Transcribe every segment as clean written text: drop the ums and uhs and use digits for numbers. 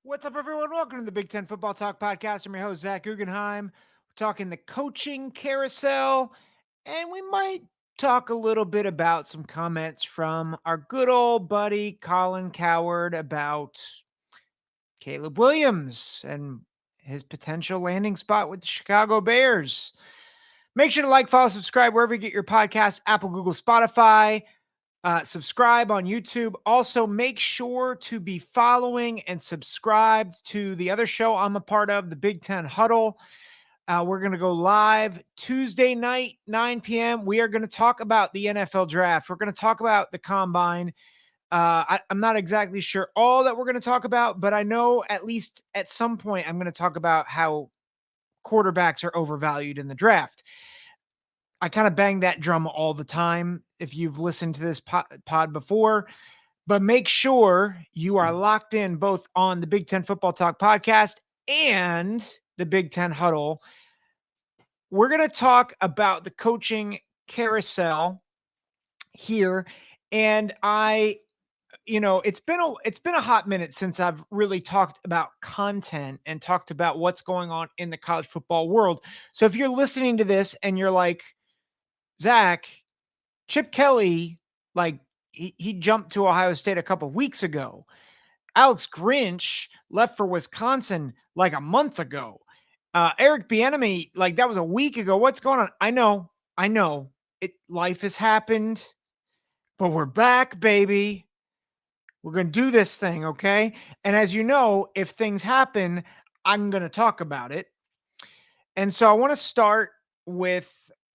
What's up, everyone? Welcome to the Big Ten Football Talk Podcast. I'm your host, Zach Guggenheim. We're talking the coaching carousel, and we might talk a little bit about some comments from our good old buddy, Colin Cowherd, about Caleb Williams and his potential landing spot with the Chicago Bears. Make sure to like, follow, subscribe wherever you get your podcast, Apple, Google, Spotify. Subscribe on YouTube. Also, make sure to be following and subscribed to the other show I'm a part of, the Big Ten Huddle. We're going to go live Tuesday night, 9 p.m. We are going to talk about the NFL draft. We're going to talk about the combine. I'm not exactly sure all that we're going to talk about, but I know at least at some point I'm going to talk about how quarterbacks are overvalued in the draft. I kind of bang that drum all the time if you've listened to this pod before, but make sure you are locked in both on the Big Ten Football Talk podcast and the Big Ten Huddle. We're going to talk about the coaching carousel here. And it's been a hot minute since I've really talked about content and talked about what's going on in the college football world. So if you're listening to this and you're like, Zach, Chip Kelly, like he jumped to Ohio State a couple weeks ago. Alex Grinch left for Wisconsin like a month ago. Eric Bieniemy, like that was a week ago. What's going on? I know. Life has happened, but we're back, baby. We're going to do this thing, okay? And as you know, if things happen, I'm going to talk about it. And so I want to start with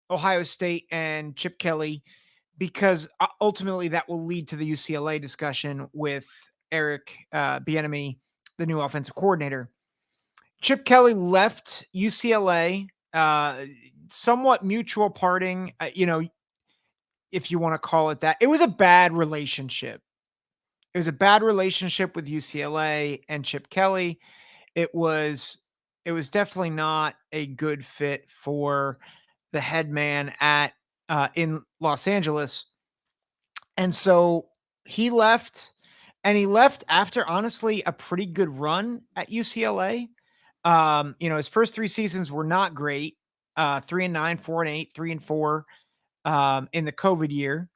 Ohio State and Chip Kelly, because ultimately that will lead to the UCLA discussion with Eric Bieniemy, the new offensive coordinator. Chip Kelly left UCLA, somewhat mutual parting, if you want to call it that. It was a bad relationship. It was a bad relationship with UCLA and Chip Kelly. It was definitely not a good fit for the head man at in Los Angeles. And so he left, and he left after honestly a pretty good run at UCLA. His first 3 seasons were not great. 3-9, 4-8, 3-4 in the COVID year.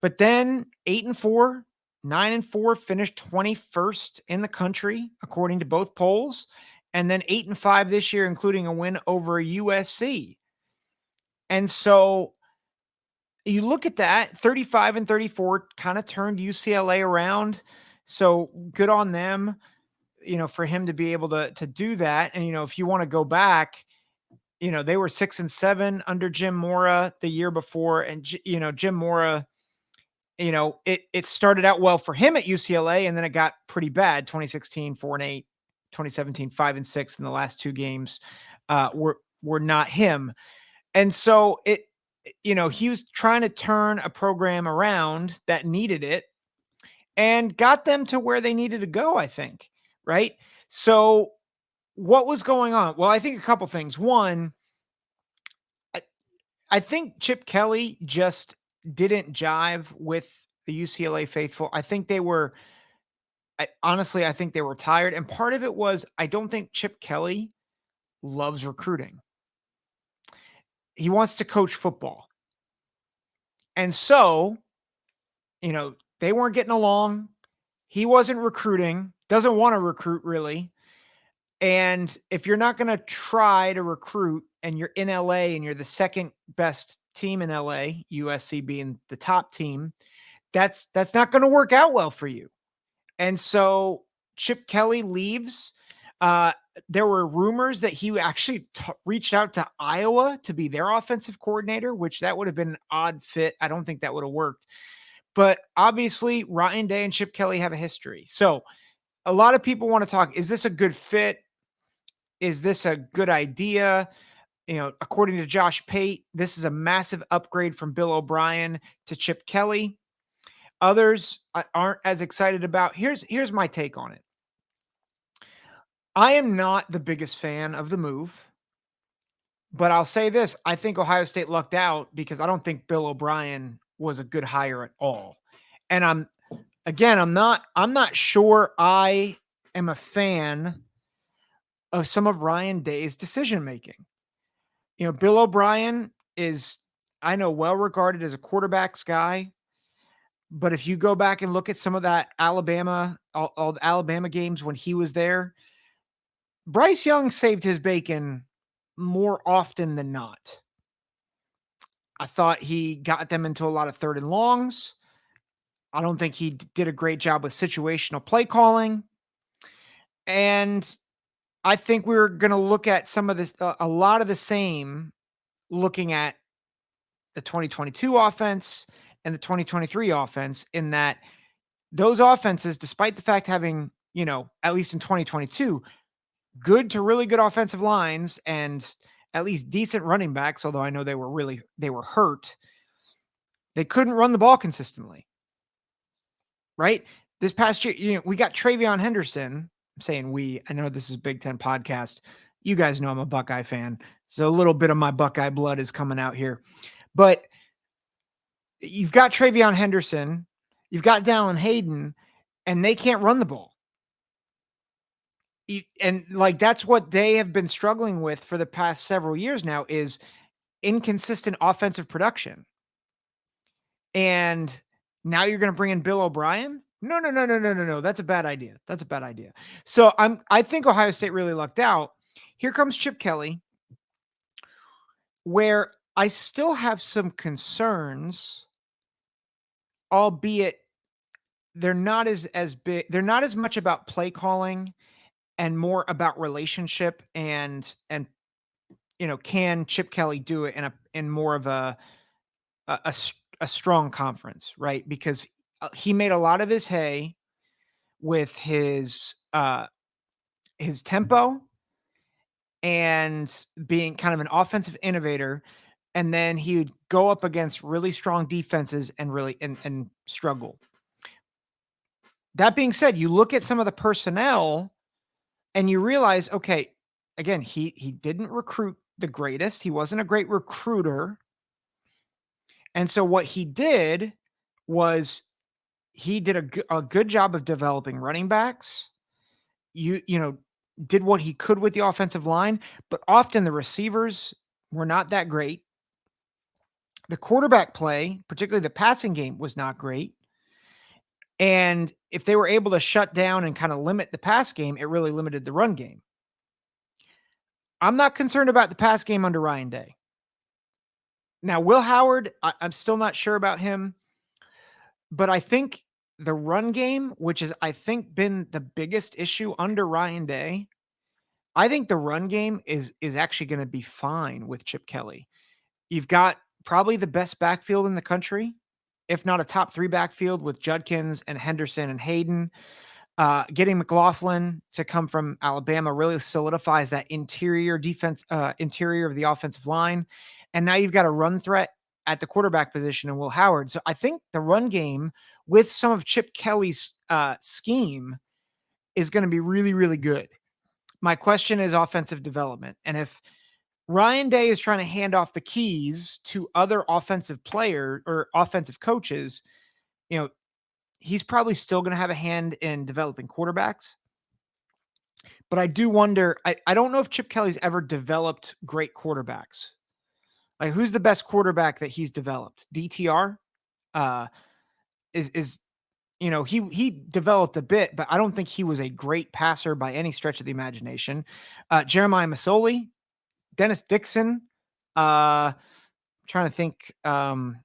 But then 8-4, 9-4, finished 21st in the country, according to both polls. And then 8-5 this year, including a win over USC. And so you look at that, 35-34 kind of turned UCLA around. So good on them, for him to be able to do that. And, if you want to go back, they were 6-7 under Jim Mora the year before. And, Jim Mora, it started out well for him at UCLA, and then it got pretty bad. 2016, 4-8, 2017, 5-6 in the last 2 games were not him. And so he was trying to turn a program around that needed it and got them to where they needed to go, I think. Right. So what was going on? Well, I think a couple things. One, I think Chip Kelly just didn't jive with the UCLA faithful. I think they were, honestly, I think they were tired. And part of it was, I don't think Chip Kelly loves recruiting. He wants to coach football. And so, they weren't getting along. He wasn't recruiting, doesn't want to recruit really. And if you're not going to try to recruit and you're in LA and you're the second best team in LA, USC being the top team, that's not going to work out well for you. And so Chip Kelly leaves. There were rumors that he actually reached out to Iowa to be their offensive coordinator, which that would have been an odd fit. I don't think that would have worked. But obviously, Ryan Day and Chip Kelly have a history. So a lot of people want to talk, is this a good fit? Is this a good idea? According to Josh Pate, this is a massive upgrade from Bill O'Brien to Chip Kelly. Others aren't as excited about. Here's my take on it. I am not the biggest fan of the move, but I'll say this. I think Ohio State lucked out because I don't think Bill O'Brien was a good hire at all. And I'm not sure I am a fan of some of Ryan Day's decision making. Bill O'Brien is, I know, well regarded as a quarterbacks guy. But if you go back and look at some of that all the Alabama games when he was there, Bryce Young saved his bacon more often than not. I thought he got them into a lot of third and longs. I don't think he did a great job with situational play calling. And I think we're going to look at some of this, a lot of the same, looking at the 2022 offense and the 2023 offense, in that those offenses, despite the fact having, at least in 2022, good to really good offensive lines and at least decent running backs, although I know they were hurt, they couldn't run the ball consistently, right? This past year, we got Travion Henderson. I'm saying I know this is Big Ten podcast. You guys know I'm a Buckeye fan, so a little bit of my Buckeye blood is coming out here. But you've got Travion Henderson, you've got Dallin Hayden, and they can't run the ball. And like, that's what they have been struggling with for the past several years now, is inconsistent offensive production. And now you're going to bring in Bill O'Brien? No, no, no, no, no, no, no. That's a bad idea. That's a bad idea. So I think Ohio State really lucked out. Here comes Chip Kelly, where I still have some concerns, albeit they're not as big. They're not as much about play calling and more about relationship and can Chip Kelly do it in more of a strong conference, right? Because he made a lot of his hay with his tempo and being kind of an offensive innovator, and then he would go up against really strong defenses and really and struggle. That being said, you look at some of the personnel and you realize, okay, again, he didn't recruit the greatest. He wasn't a great recruiter. And so what he did was he did a good job of developing running backs. Did what he could with the offensive line, but often the receivers were not that great. The quarterback play, particularly the passing game, was not great. And if they were able to shut down and kind of limit the pass game, it really limited the run game. I'm not concerned about the pass game under Ryan Day. Now, Will Howard, I'm still not sure about him, but I think the run game, which is, I think, been the biggest issue under Ryan Day, I think the run game is actually going to be fine with Chip Kelly. You've got probably the best backfield in the country, if not a top 3 backfield, with Judkins and Henderson and Hayden. Getting McLaughlin to come from Alabama really solidifies that interior of the offensive line. And now you've got a run threat at the quarterback position in Will Howard. So I think the run game with some of Chip Kelly's scheme is going to be really, really good. My question is offensive development. And if Ryan Day is trying to hand off the keys to other offensive players or offensive coaches, he's probably still going to have a hand in developing quarterbacks. But I do wonder, I don't know if Chip Kelly's ever developed great quarterbacks. Like, who's the best quarterback that he's developed? DTR he developed a bit, but I don't think he was a great passer by any stretch of the imagination. Jeremiah Masoli, Dennis Dixon, trying to think, Darren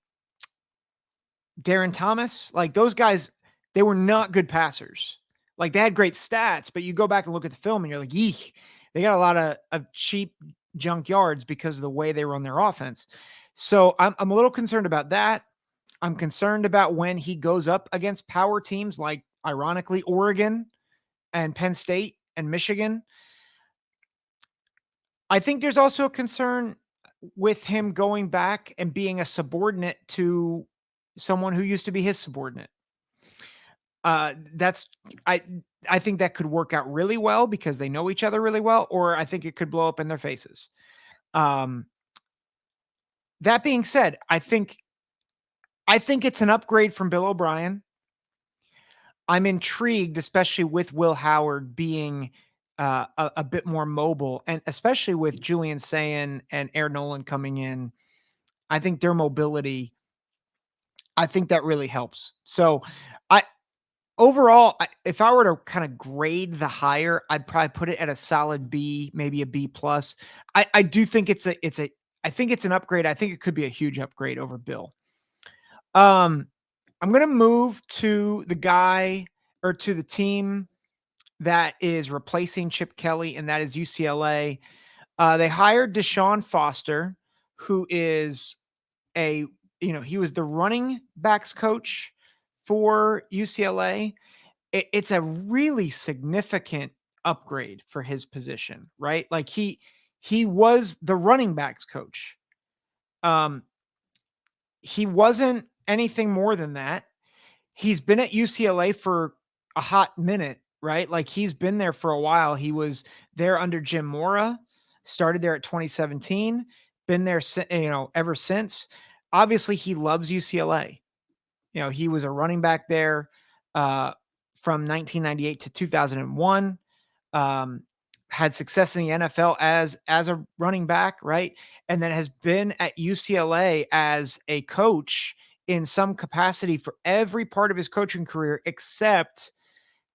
Thomas, like those guys, they were not good passers. Like, they had great stats, but you go back and look at the film and you're like, eek, they got a lot of cheap junk yards because of the way they run their offense. So I'm a little concerned about that. I'm concerned about when he goes up against power teams like, ironically, Oregon and Penn State and Michigan. I think there's also a concern with him going back and being a subordinate to someone who used to be his subordinate. I think that could work out really well because they know each other really well, or I think it could blow up in their faces. That being said, I think it's an upgrade from Bill O'Brien. I'm intrigued, especially with Will Howard being a bit more mobile, and especially with Julian Sayin and Aaron Nolan coming in. I think their mobility, I think that really helps. So, I overall, if I were to kind of grade the hire, I'd probably put it at a solid B, maybe a B plus. I do think I think it's an upgrade. I think it could be a huge upgrade over Bill. Um, I'm gonna move to the guy or to the team that is replacing Chip Kelly, and that is UCLA. They hired Deshaun Foster, who is a he was the running backs coach for UCLA. It's a really significant upgrade for his position, right? Like he was the running backs coach. Um, he wasn't anything more than that. He's been at UCLA for a hot minute, right? Like he's been there for a while. He was there under Jim Mora, started there at 2017, been there, ever since. Obviously, he loves UCLA. He was a running back there from 1998 to 2001. Um, had success in the NFL as a running back, right? And then has been at UCLA as a coach in some capacity for every part of his coaching career except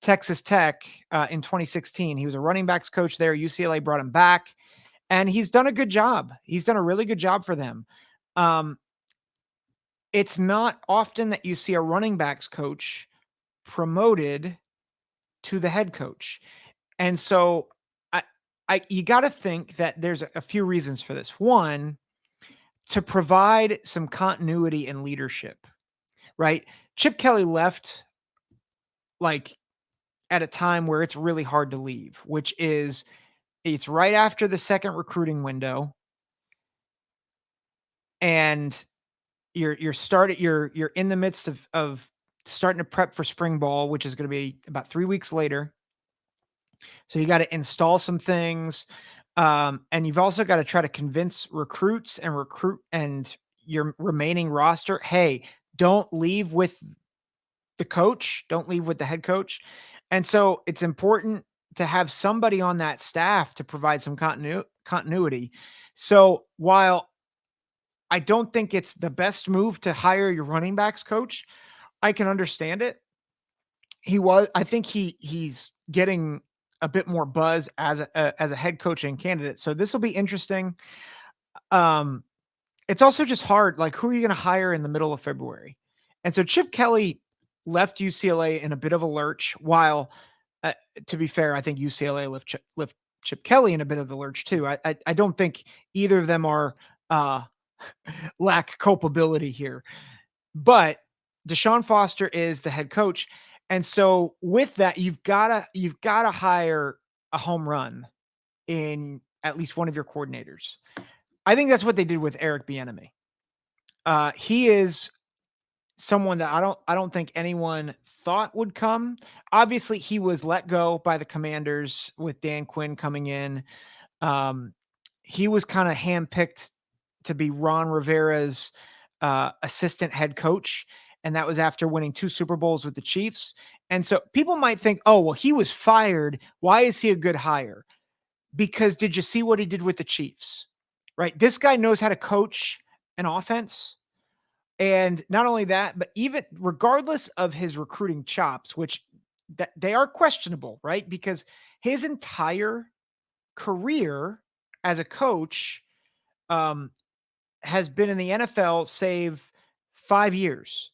Texas Tech in 2016. He was a running backs coach there. UCLA brought him back, and he's done a good job. He's done a really good job for them. It's not often that you see a running backs coach promoted to the head coach. And so you got to think that there's a few reasons for this. One, to provide some continuity and leadership, right? Chip Kelly left like at a time where it's really hard to leave, which is it's right after the second recruiting window, and you're in the midst of starting to prep for spring ball, which is going to be about 3 weeks later. So you got to install some things. And you've also got to try to convince recruits and your remaining roster, hey, don't leave with the coach, don't leave with the head coach. And so it's important to have somebody on that staff to provide some continuity. So while I don't think it's the best move to hire your running backs coach, I can understand it. I think he's getting a bit more buzz as a head coaching candidate. So this will be interesting. Um, it's also just hard. Like, who are you going to hire in the middle of February? And so Chip Kelly left UCLA in a bit of a lurch. While, to be fair, I think UCLA left Chip Kelly in a bit of the lurch too. I don't think either of them are lack culpability here. But Deshaun Foster is the head coach. And so with that, you've gotta hire a home run in at least one of your coordinators. I think that's what they did with Eric Bieniemy. He is someone that I don't think anyone thought would come. Obviously, he was let go by the Commanders with Dan Quinn coming in. Um, he was kind of handpicked to be Ron Rivera's assistant head coach. And that was after winning 2 Super Bowls with the Chiefs. And so people might think, oh, well, he was fired. Why is he a good hire? Because did you see what he did with the Chiefs? Right? This guy knows how to coach an offense. And not only that, but even regardless of his recruiting chops, which that they are questionable, right? Because his entire career as a coach um, has been in the NFL, save 5 years.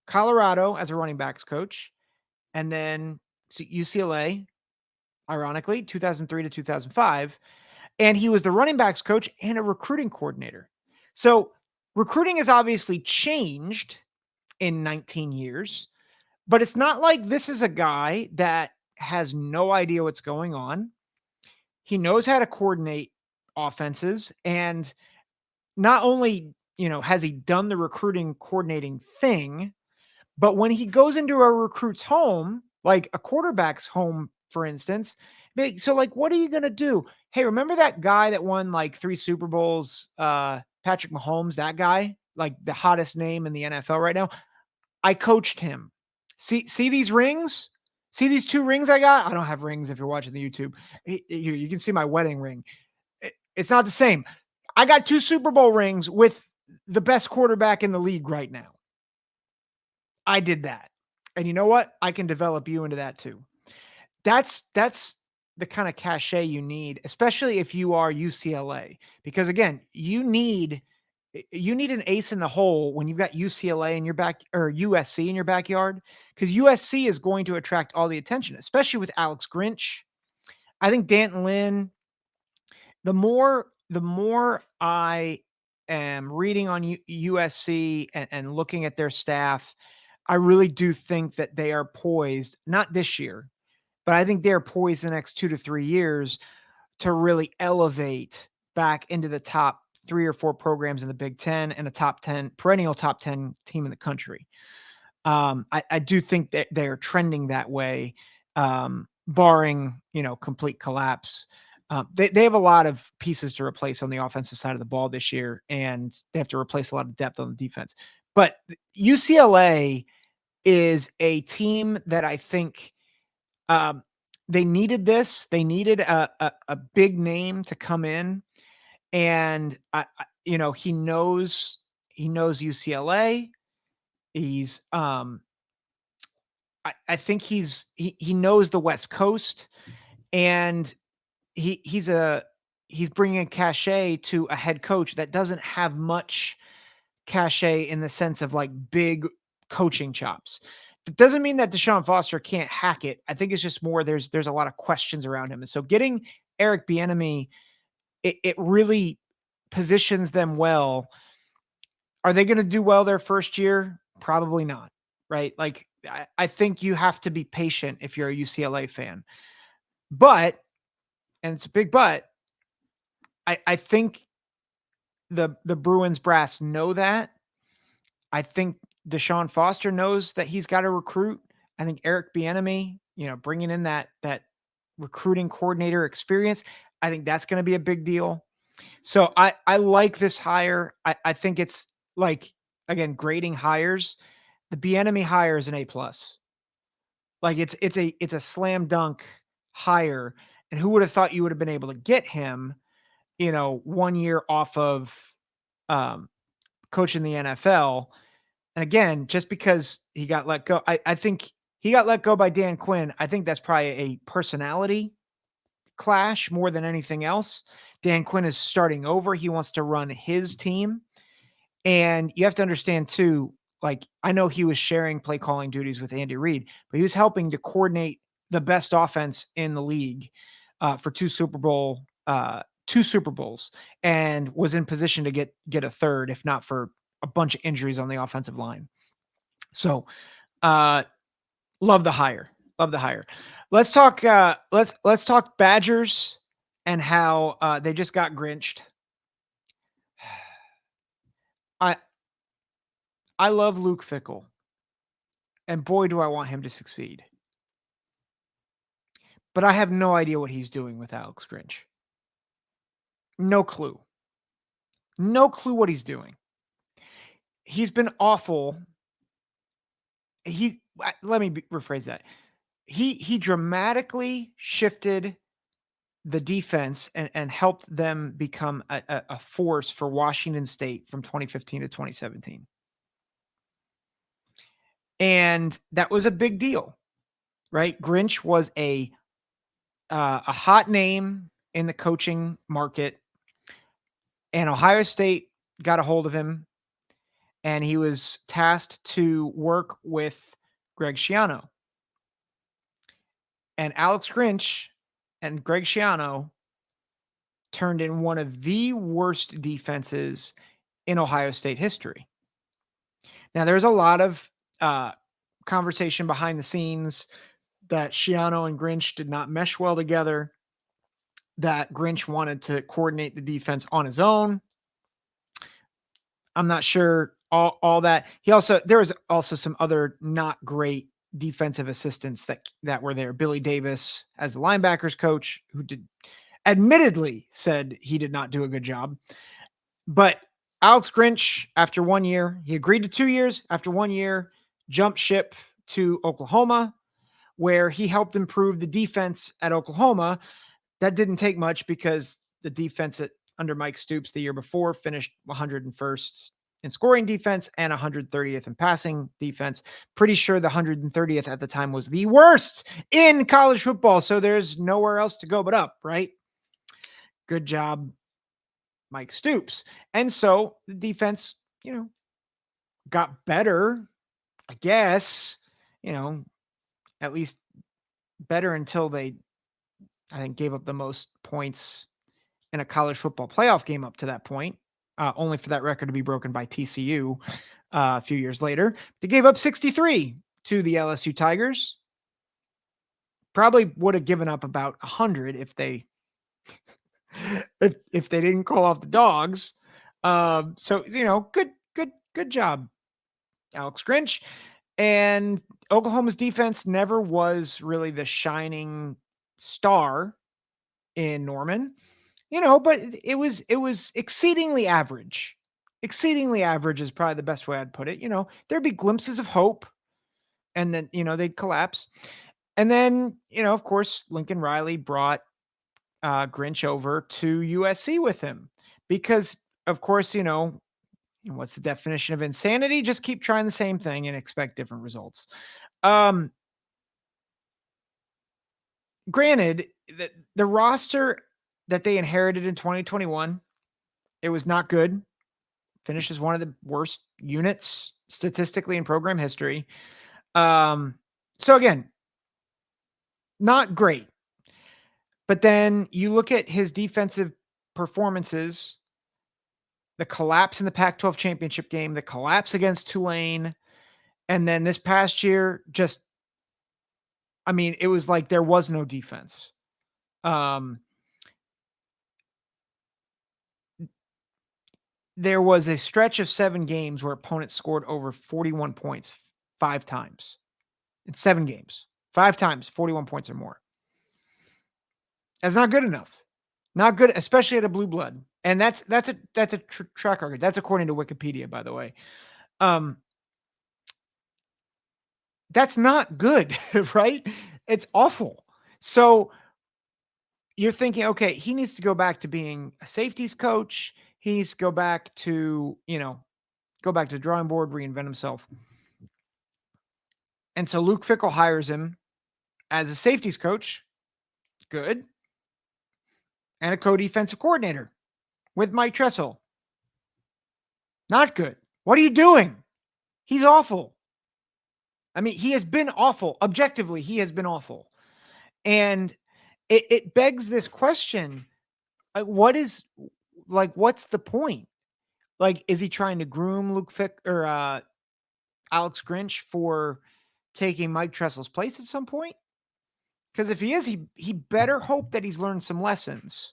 Colorado as a running backs coach, and then UCLA, ironically, 2003 to 2005. And he was the running backs coach and a recruiting coordinator. So recruiting has obviously changed in 19 years, but it's not like this is a guy that has no idea what's going on. He knows how to coordinate offenses. And not only, has he done the recruiting coordinating thing, but when he goes into a recruit's home, like a quarterback's home, for instance, so like, what are you going to do? Hey, remember that guy that won like 3 Super Bowls, Patrick Mahomes, that guy, like the hottest name in the NFL right now? I coached him. See these rings? See these 2 rings I got? I don't have rings if you're watching the YouTube. Here, you can see my wedding ring. It's not the same. I got 2 Super Bowl rings with the best quarterback in the league right now. I did that. And you know what? I can develop you into that too. That's the kind of cachet you need, especially if you are UCLA, because again, you need an ace in the hole when you've got UCLA in your back or USC in your backyard, because USC is going to attract all the attention, especially with Alex Grinch. I think Danton Lynn, the more I am reading on USC and looking at their staff, I really do think that they are poised, not this year, but I think they're poised the next 2 to 3 years to really elevate back into the top 3 or 4 programs in the Big 10 and a top 10 perennial top 10 team in the country. I do think that they're trending that way, barring, complete collapse. They have a lot of pieces to replace on the offensive side of the ball this year, and they have to replace a lot of depth on the defense. But UCLA is a team that I think they needed this. They needed a big name to come in, and he knows UCLA. He's I think he knows the West Coast, and he's bringing a cachet to a head coach that doesn't have much cachet in the sense of like big coaching chops. It doesn't mean that Deshaun Foster can't hack it. I think it's just more there's a lot of questions around him. And so getting Eric Bieniemy, it really positions them well. Are they going to do well their first year? Probably not. Right. Like I think you have to be patient if you're a UCLA fan. But, and it's a big but, I think the Bruins brass know that. I think Deshaun Foster knows that he's got to recruit. I think Eric Bieniemy, bringing in that recruiting coordinator experience, I think that's going to be a big deal. So I like this hire. I think it's like, again, grading hires. The Bieniemy hire is an A+. Like it's a slam dunk hire. And who would have thought you would have been able to get him, 1 year off of coaching the NFL? And again, just because he got let go, I think he got let go by Dan Quinn. I think that's probably a personality clash more than anything else. Dan Quinn is starting over. He wants to run his team. And you have to understand too, like, I know he was sharing play calling duties with Andy Reid, but he was helping to coordinate the best offense in the league for two Super Bowls, and was in position to get a third, if not for a bunch of injuries on the offensive line. So, love the hire. Love the hire. Let's talk. Let's talk Badgers and how they just got grinched. I love Luke Fickell, and boy, do I want him to succeed. But I have no idea what he's doing with Alex Grinch. No clue. No clue what he's doing. He's been awful. Let me rephrase that. He dramatically shifted the defense and helped them become a force for Washington State from 2015 to 2017. And that was a big deal, right? Grinch was a hot name in the coaching market, and Ohio State got a hold of him, and he was tasked to work with Greg Schiano. And Alex Grinch and Greg Schiano turned in one of the worst defenses in Ohio State history. Now, there's a lot of conversation behind the scenes that Schiano and Grinch did not mesh well together, that Grinch wanted to coordinate the defense on his own. I'm not sure all that. There was also some other not great defensive assistants that were there. Billy Davis as the linebackers coach, who admittedly said he did not do a good job. But Alex Grinch, after 1 year, he agreed to 2 years. After 1 year, jumped ship to Oklahoma, where he helped improve the defense at Oklahoma. That didn't take much because the defense under Mike Stoops the year before finished 101st in scoring defense and 130th in passing defense. Pretty sure the 130th at the time was the worst in college football. So there's nowhere else to go but up, right? Good job, Mike Stoops. And so the defense, got better, I guess, at least better until they, I think, gave up the most points in a college football playoff game up to that point, only for that record to be broken by TCU a few years later. They gave up 63 to the LSU Tigers. Probably would have given up about 100 if they if they didn't call off the dogs. So good job, Alex Grinch. And Oklahoma's defense never was really the shining star in Norman, but it was exceedingly average. Exceedingly average is probably the best way I'd put it. There'd be glimpses of hope, and then, they'd collapse. And then, of course, Lincoln Riley brought Grinch over to USC with him because, of course, what's the definition of insanity? Just keep trying the same thing and expect different results. Granted, the roster that they inherited in 2021, it was not good. Finished as one of the worst units statistically in program history. So again, not great. But then you look at his defensive performances, the collapse in the Pac-12 championship game, the collapse against Tulane, and then this past year, it was like there was no defense. There was a stretch of 7 games where opponents scored over 41 points 5 times. In 7 games. 5 times, 41 points or more. That's not good enough. Not good, especially at a blue blood. And that's a track record. That's according to Wikipedia, by the way. That's not good, right? It's awful. So you're thinking, okay, he needs to go back to being a safeties coach. He needs to go back to, the drawing board, reinvent himself. And so Luke Fickell hires him as a safeties coach. Good. And a co-defensive coordinator with Mike Tressel. Not good. What are you doing? He's awful. He has been awful. Objectively, he has been awful. And it begs this question. What's the point? Is he trying to groom Luke Fick or Alex Grinch for taking Mike Tressel's place at some point? Because if he is, he better hope that he's learned some lessons.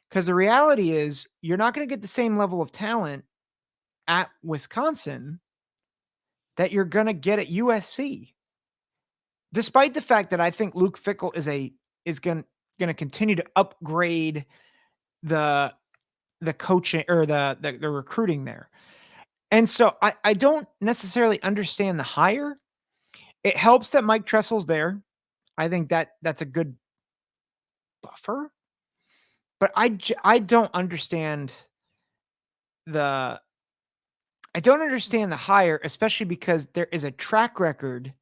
Because the reality is, you're not going to get the same level of talent at Wisconsin that you're going to get at USC. Despite the fact that I think Luke Fickell is going to continue to upgrade the coaching or the recruiting there. And so I don't necessarily understand the hire. It helps that Mike Tressel's there. I think that's a good buffer. But I don't understand the hire, especially because there is a track record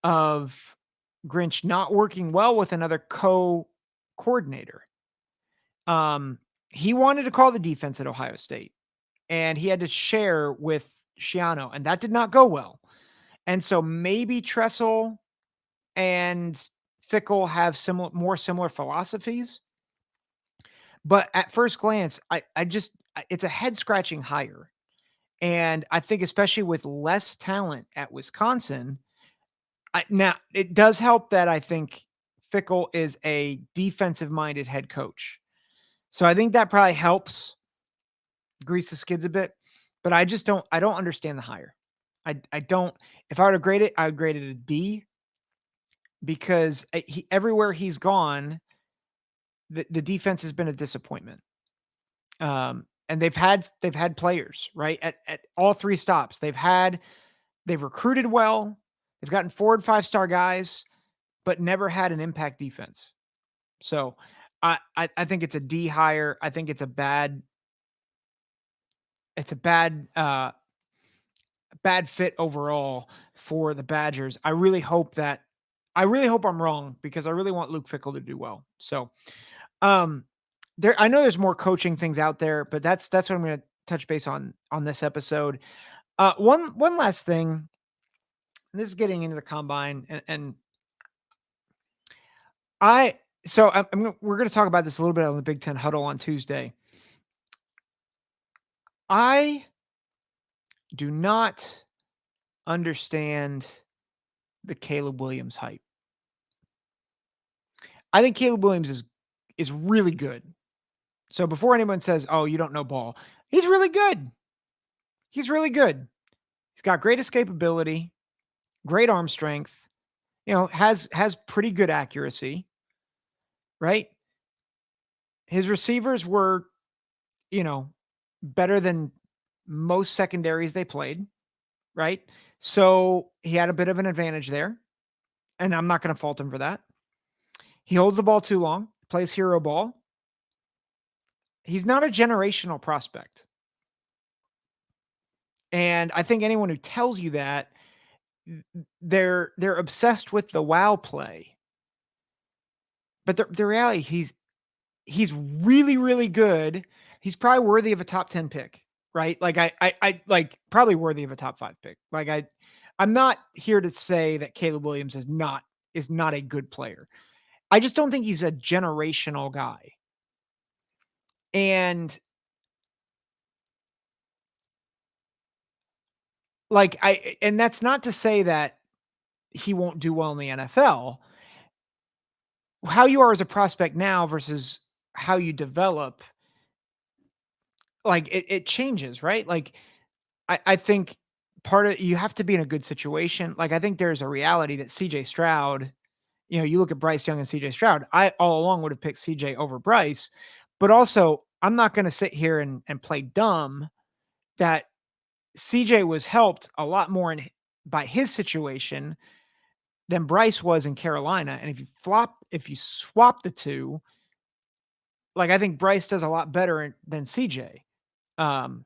of Grinch not working well with another co-coordinator. He wanted to call the defense at Ohio State, and he had to share with Schiano, and that did not go well. And so maybe Tressel and Fickell have more similar philosophies. But at first glance, it's a head-scratching hire. And I think especially with less talent at Wisconsin, now it does help that I think Fickell is a defensive-minded head coach. So I think that probably helps grease the skids a bit. But I don't understand the hire. I don't. If I were to grade it, I would grade it a D, because everywhere he's gone, the defense has been a disappointment. And they've had players, right? At all 3 stops. They've recruited well. They've gotten 4 and 5-star guys, but never had an impact defense. So I think it's a D hire. I think it's a bad fit overall for the Badgers. I really hope I'm wrong because I really want Luke Fickell to do well. So um I know there's more coaching things out there, but that's what I'm gonna touch base on this episode. One last thing, and this is getting into the combine, and I so we're gonna talk about this a little bit on the Big Ten huddle on Tuesday. I do not understand the Caleb Williams hype. I think Caleb Williams is really good. So before anyone says, "Oh, you don't know ball," he's really good. He's really good. He's got great escapability, great arm strength. Has pretty good accuracy, right? His receivers were, you know, better than most secondaries they played, right? So he had a bit of an advantage there, and I'm not going to fault him for that. He holds the ball too long, plays hero ball. He's not a generational prospect. And I think anyone who tells you that, they're obsessed with the wow play. But the reality, he's really, really good. He's probably worthy of a top 10 pick, right? Like I like probably worthy of a top 5 pick. Like I'm not here to say that Caleb Williams is not a good player. I just don't think he's a generational guy. And and that's not to say that he won't do well in the NFL. How you are as a prospect now versus how you develop, like it changes, right? Like I think part of you have to be in a good situation. Like I think there's a reality that CJ Stroud, you look at Bryce Young and CJ Stroud. I all along would have picked CJ over Bryce, but also I'm not going to sit here and play dumb that CJ was helped a lot more by his situation than Bryce was in Carolina. And if you swap the two, like I think Bryce does a lot better than CJ. Um,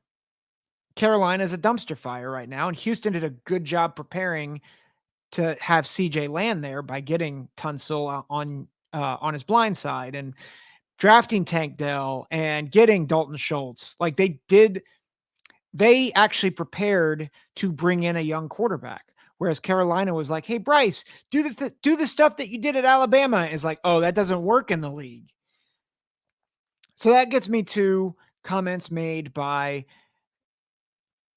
Carolina is a dumpster fire right now, and Houston did a good job preparing to have CJ land there by getting Tunsil on his blind side and drafting Tank Dell and getting Dalton Schultz. Like they actually prepared to bring in a young quarterback. Whereas Carolina was like, "Hey Bryce, do the stuff that you did at Alabama." Is like, "Oh, that doesn't work in the league." So that gets me to comments made by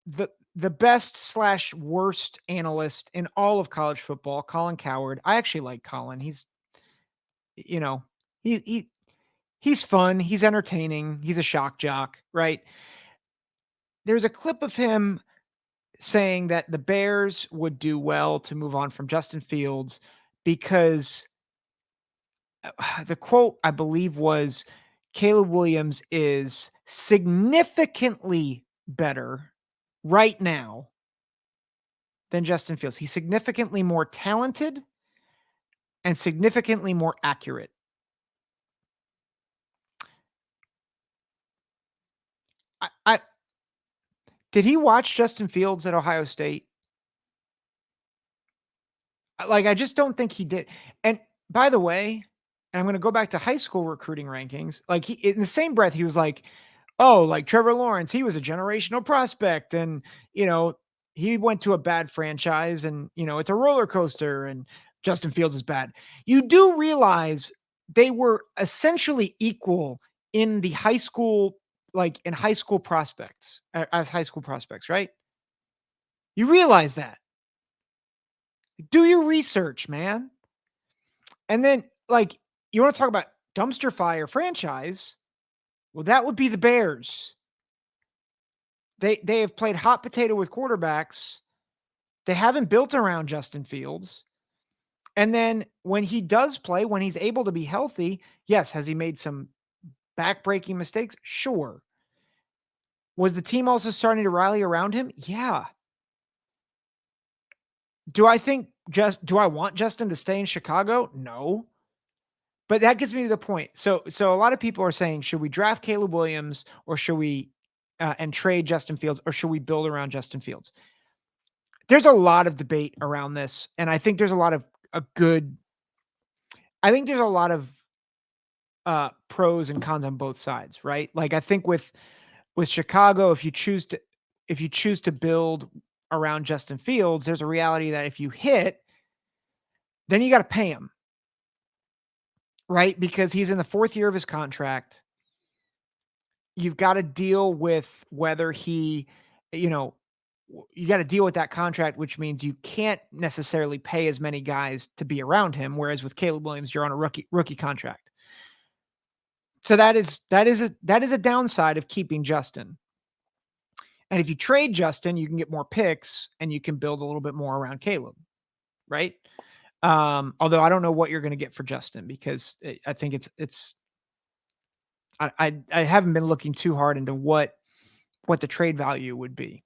the best slash worst analyst in all of college football, Colin Cowherd. I actually like Colin. You know, he's fun. He's entertaining. He's a shock jock, right? There's a clip of him saying that the Bears would do well to move on from Justin Fields because the quote, I believe, was Caleb Williams is significantly better right now than Justin Fields. He's significantly more talented and significantly more accurate. I did he watch Justin Fields at Ohio State? Like, I just don't think he did. And by the way, I'm going to go back to high school recruiting rankings. Like in the same breath, he was like, "Oh, like Trevor Lawrence, he was a generational prospect, and he went to a bad franchise, and it's a roller coaster, and Justin Fields is bad." You do realize they were essentially equal in the high school, like in high school prospects, as high school prospects, right? You realize that. Do your research, man. And then, like, you want to talk about dumpster fire franchise? Well, that would be the Bears. They have played hot potato with quarterbacks. They haven't built around Justin Fields. And then when he does play, when he's able to be healthy, yes, has he made some backbreaking mistakes? Sure. Was the team also starting to rally around him? Yeah. Do I think do I want Justin to stay in Chicago? No. But that gets me to the point. So a lot of people are saying, should we draft Caleb Williams or should we and trade Justin Fields or should we build around Justin Fields? There's a lot of debate around this, and I think there's a lot of a good. I think there's a lot of pros and cons on both sides, right? Like I think with Chicago, if you choose to build around Justin Fields, there's a reality that if you hit, then you got to pay him, right? Because he's in the fourth year of his contract. You've got to deal with whether he, you know, you got to deal with that contract, which means you can't necessarily pay as many guys to be around him. Whereas with Caleb Williams, you're on a rookie contract. So that is a downside of keeping Justin. And if you trade Justin, you can get more picks and you can build a little bit more around Caleb, right? Although I don't know what you're going to get for Justin because I think I haven't been looking too hard into what the trade value would be.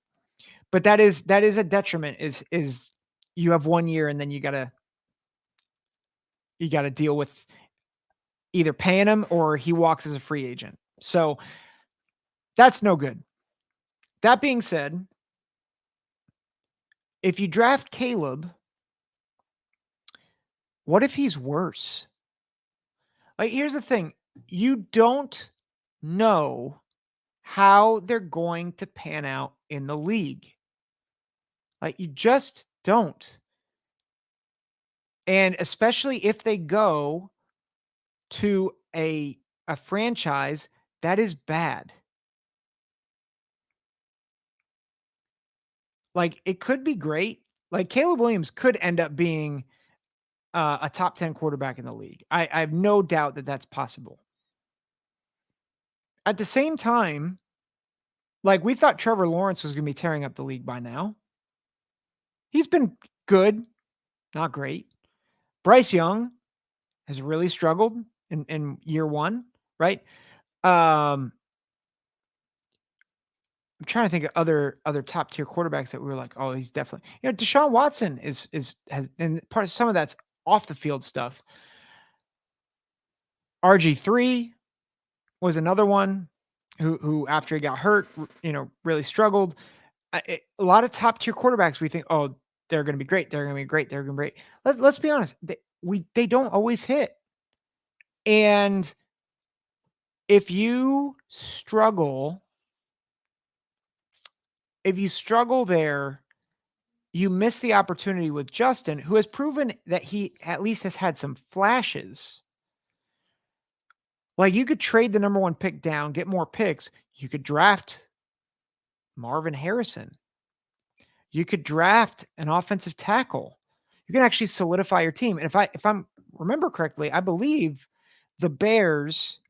But that is a detriment is you have 1 year and then you got to deal with either paying him or he walks as a free agent. So that's no good. That being said, if you draft Caleb, what if he's worse? Like, here's the thing. You don't know how they're going to pan out in the league. Like, you just don't. And especially if they go to a franchise that is bad. Like, it could be great. Like, Caleb Williams could end up being a top 10 quarterback in the league. I have no doubt that that's possible. At the same time, like, we thought Trevor Lawrence was going to be tearing up the league by now. He's been good, not great. Bryce Young has really struggled in year one, right? I'm trying to think of other top tier quarterbacks that we were like, oh, he's definitely, Deshaun Watson has and part of some of that's off the field stuff. RG3 was another one who after he got hurt, really struggled. A lot of top tier quarterbacks, we think, oh, they're going to be great. They're going to be great. They're going to be great. Let's be honest. They don't always hit. And if you struggle there, you miss the opportunity with Justin, who has proven that he at least has had some flashes. Like, you could trade the number 1 pick down, get more picks. You could draft Marvin Harrison. You could draft an offensive tackle. You can actually solidify your team. And if I'm remember correctly, I believe the Bears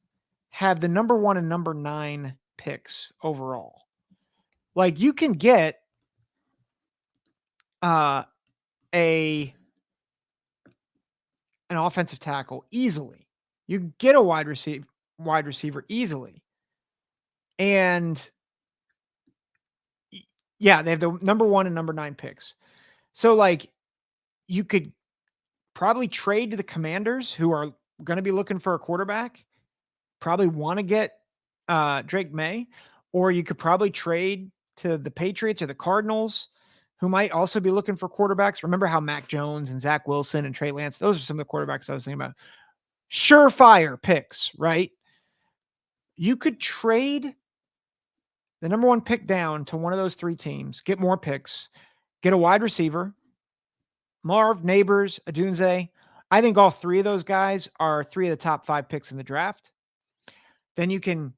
have the number 1 and number 9 picks overall. Like, you can get an offensive tackle easily. You get a wide receiver easily. And yeah, they have the number 1 and number 9 picks. So, like, you could probably trade to the Commanders, who are going to be looking for a quarterback, probably want to get Drake May, or you could probably trade to the Patriots or the Cardinals, who might also be looking for quarterbacks. Remember how Mac Jones and Zach Wilson and Trey Lance, those are some of the quarterbacks I was thinking about. Surefire picks, right? You could trade the number 1 pick down to one of those 3 teams, get more picks, get a wide receiver, Marv, Neighbors, Adunze. I think all 3 of those guys are 3 of the top 5 picks in the draft. Then you can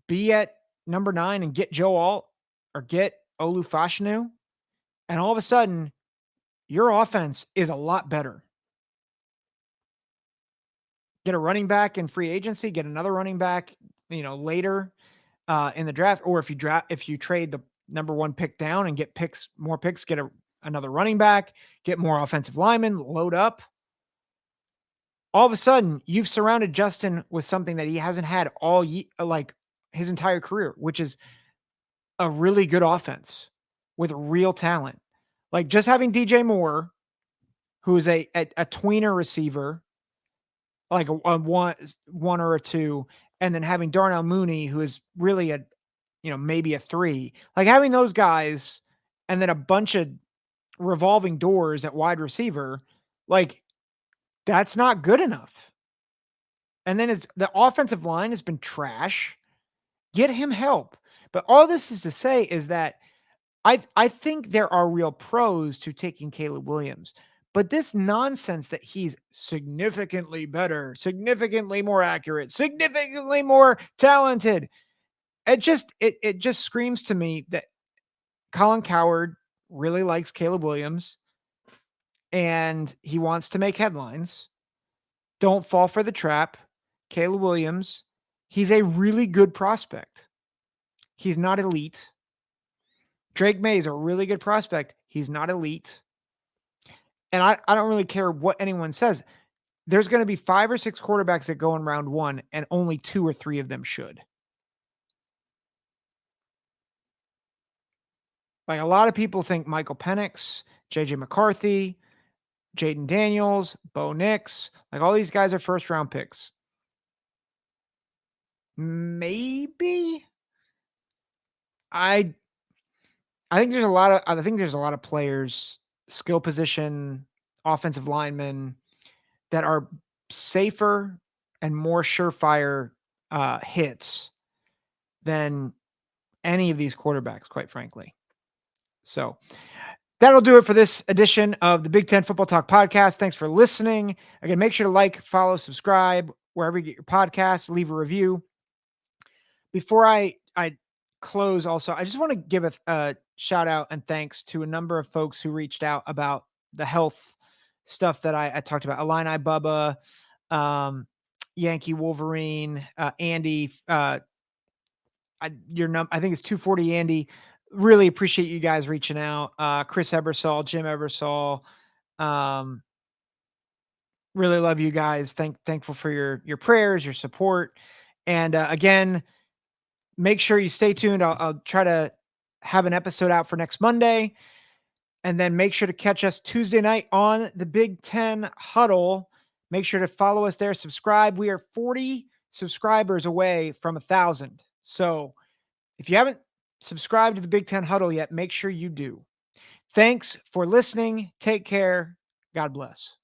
be at number 9 and get Joe Alt or get Olu Fashanu. And all of a sudden, your offense is a lot better. Get a running back in free agency, get another running back, later in the draft. Or if you trade the number 1 pick down and get more picks, get another running back, get more offensive linemen, load up. All of a sudden, you've surrounded Justin with something that he hasn't had like his entire career, which is a really good offense with real talent. Like, just having DJ Moore who is a tweener receiver, like a one or a two, and then having Darnell Mooney, who is really a maybe a three. Like having those guys, and then a bunch of revolving doors at wide receiver, like that's not good enough. And then the offensive line has been trash. Get him help. But all this is to say is that I think there are real pros to taking Caleb Williams, but this nonsense that he's significantly better, significantly more accurate, significantly more talented, it just screams to me that Colin Cowherd really likes Caleb Williams and he wants to make headlines. Don't fall for the trap. Caleb Williams, he's a really good prospect. He's not elite. Drake May is a really good prospect. He's not elite. And I don't really care what anyone says. There's going to be 5 or 6 quarterbacks that go in round 1, and only 2 or 3 of them should. Like a lot of people think Michael Penix, JJ McCarthy, Jaden Daniels, Bo Nix, like all these guys are first round picks. Maybe I there's a lot of players, skill position, offensive linemen that are safer and more surefire hits than any of these quarterbacks, quite frankly. So that'll do it for this edition of the Big Ten Football Talk podcast. Thanks for listening. Again, make sure to like, follow, subscribe wherever you get your podcasts. Leave a review. Before I close, also, I just want to give a shout out and thanks to a number of folks who reached out about the health stuff that I talked about. Illini Bubba, Yankee Wolverine, Andy, I think it's 240 Andy. Really appreciate you guys reaching out. Chris Ebersol, Jim Ebersol. Really love you guys. Thankful for your prayers, your support. And again, make sure you stay tuned. I'll try to have an episode out for next Monday. And then make sure to catch us Tuesday night on the Big Ten Huddle. Make sure to follow us there. Subscribe. We are 40 subscribers away from 1,000. So if you haven't subscribed to the Big Ten Huddle yet, make sure you do. Thanks for listening. Take care. God bless.